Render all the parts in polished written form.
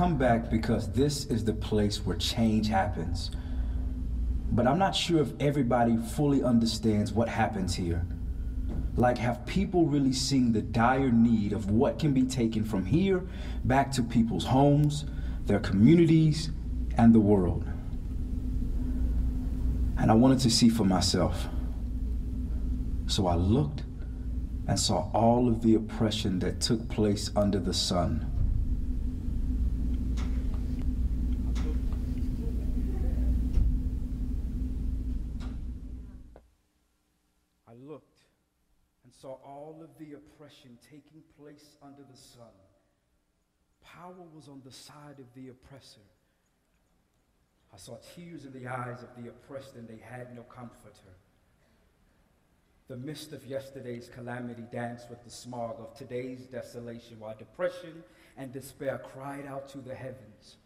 come back because this is the place where change happens. But I'm not sure if everybody fully understands what happens here. Like, have people really seen the dire need of what can be taken from here back to people's homes, their communities, and the world? And I wanted to see for myself. So I looked and saw all of the oppression that took place under the sun. I looked and saw all of the oppression taking place under the sun. Power was on the side of the oppressor. I saw tears in the eyes of the oppressed, and they had no comforter. The mist of yesterday's calamity danced with the smog of today's desolation, while depression and despair cried out to the heavens.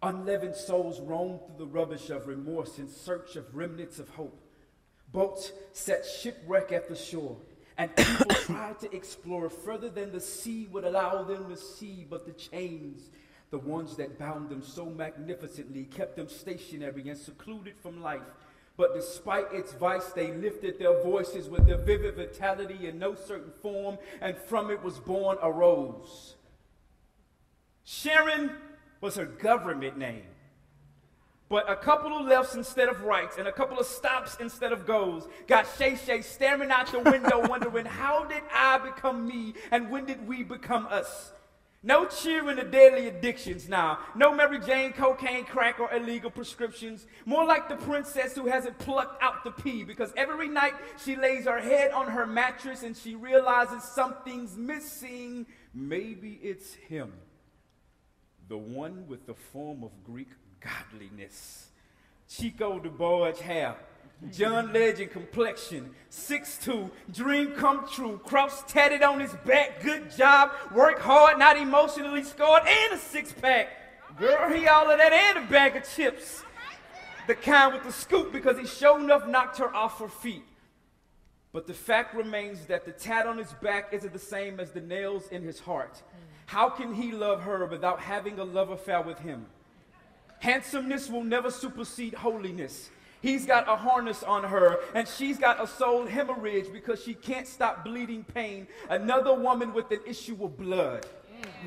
Unleavened souls roamed through the rubbish of remorse in search of remnants of hope. Boats set shipwreck at the shore, and people tried to explore further than the sea would allow them to see, but the chains, the ones that bound them so magnificently, kept them stationary and secluded from life. But despite its vice, they lifted their voices with their vivid vitality in no certain form, and from it was born a rose. Sharon was her government name. But a couple of lefts instead of rights and a couple of stops instead of goes got Shay Shay staring out the window wondering, how did I become me and when did we become us? No cheering to deadly addictions now. No Mary Jane, cocaine, crack, or illegal prescriptions. More like the princess who hasn't plucked out the pea, because every night she lays her head on her mattress and she realizes something's missing. Maybe it's him, the one with the form of Greek godliness. Chico DeBarge hair, John Legend complexion, 6'2", dream come true, cross tatted on his back, good job, work hard, not emotionally scarred, and a six-pack. Girl, he all of that and a bag of chips. The kind with the scoop, because he sure enough knocked her off her feet. But the fact remains that the tat on his back isn't the same as the nails in his heart. How can he love her without having a love affair with him? Handsomeness will never supersede holiness. He's got a harness on her, and she's got a soul hemorrhage because she can't stop bleeding pain. Another woman with an issue of blood.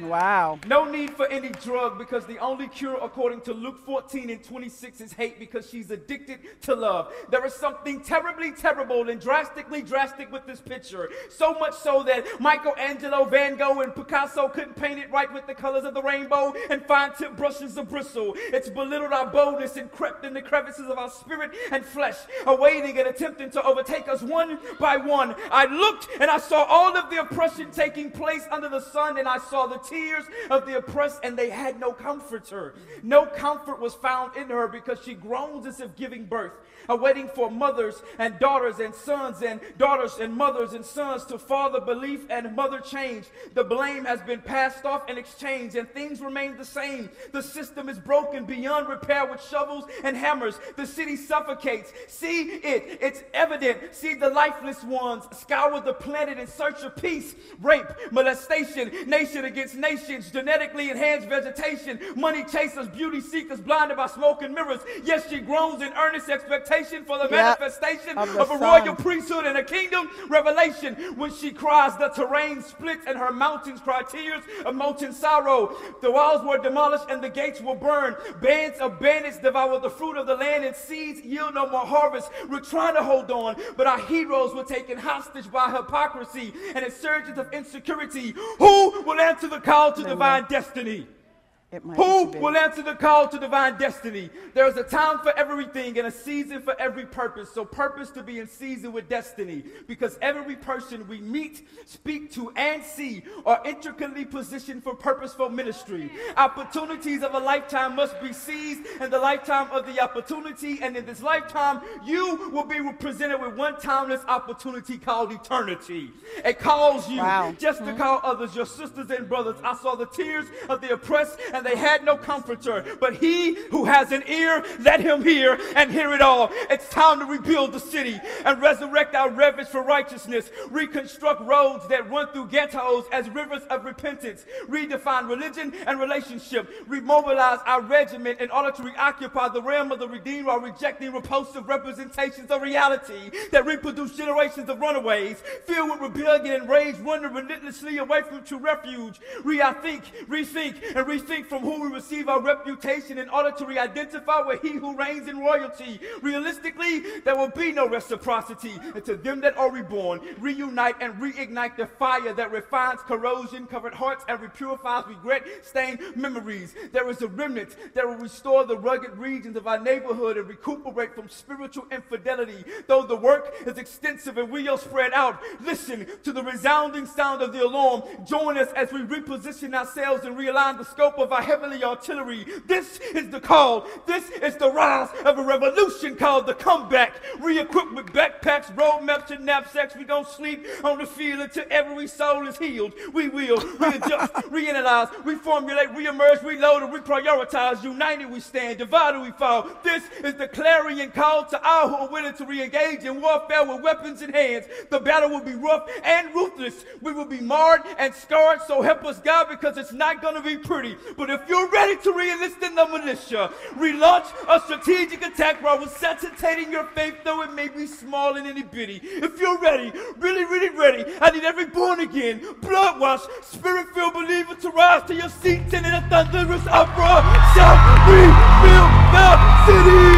Wow. No need for any drug, because the only cure according to Luke 14:26 is hate, because she's addicted to love. There is something terribly terrible and drastically drastic with this picture. So much so that Michelangelo, Van Gogh, and Picasso couldn't paint it right with the colors of the rainbow and fine tip brushes of bristle. It's belittled our boldness and crept in the crevices of our spirit and flesh, awaiting and attempting to overtake us one by one. I looked and I saw all of the oppression taking place under the sun, and I saw the tears of the oppressed, and they had no comforter. No comfort was found in her, because she groans as if giving birth, awaiting for mothers and daughters and sons and daughters and mothers and sons to father belief and mother change. The blame has been passed off and exchanged, and things remain the same. The system is broken beyond repair with shovels and hammers. The city suffocates. See it. It's evident. See the lifeless ones scour the planet in search of peace. Rape, molestation, nation against nations, genetically enhanced vegetation, money chasers, beauty seekers, blinded by smoke and mirrors. Yes, she groans in earnest expectation for the manifestation of a royal priesthood and a kingdom revelation. When she cries, the terrain splits and her mountains cry tears of molten sorrow. The walls were demolished and the gates were burned. Bands of bandits devour the fruit of the land, and seeds yield no more harvest. We're trying to hold on, but our heroes were taken hostage by hypocrisy and insurgents of insecurity. Who will answer the call to divine destiny? Who will answer the call to divine destiny? There is a time for everything and a season for every purpose. So purpose to be in season with destiny, because every person we meet, speak to, and see are intricately positioned for purposeful ministry. Opportunities of a lifetime must be seized in the lifetime of the opportunity, and in this lifetime you will be presented with one timeless opportunity called eternity. It calls you just to call others your sisters and brothers. I saw the tears of the oppressed and they had no comforter. But he who has an ear, let him hear and hear it all. It's time to rebuild the city and resurrect our reverence for righteousness, reconstruct roads that run through ghettos as rivers of repentance, redefine religion and relationship, remobilize our regiment in order to reoccupy the realm of the redeemed while rejecting repulsive representations of reality that reproduce generations of runaways, filled with rebellion and rage, wandering relentlessly away from true refuge. Rethink, and rethink from whom we receive our reputation in order to re-identify with he who reigns in royalty. Realistically, there will be no reciprocity. And to them that are reborn, reunite and reignite the fire that refines corrosion-covered hearts and repurifies regret-stained memories. There is a remnant that will restore the rugged regions of our neighborhood and recuperate from spiritual infidelity. Though the work is extensive and we are spread out, listen to the resounding sound of the alarm. Join us as we reposition ourselves and realign the scope of our heavenly artillery. This is the call. This is the rise of a revolution called the comeback. Re-equipped with backpacks, roadmaps, and knapsacks, we don't sleep on the field until every soul is healed. We will readjust, reanalyze, reformulate, reemerge, reload, and reprioritize. United we stand, divided we fall. This is the clarion call to all who are willing to re-engage in warfare with weapons in hands. The battle will be rough and ruthless. We will be marred and scarred, so help us God, because it's not going to be pretty. But if you're ready to re-enlist in the militia, relaunch a strategic attack while resuscitating your faith, though it may be small and itty bitty. If you're ready, really, really ready, I need every born again, blood-washed, spirit-filled believer to rise to your seats and in a thunderous uproar shout, "We build the city!"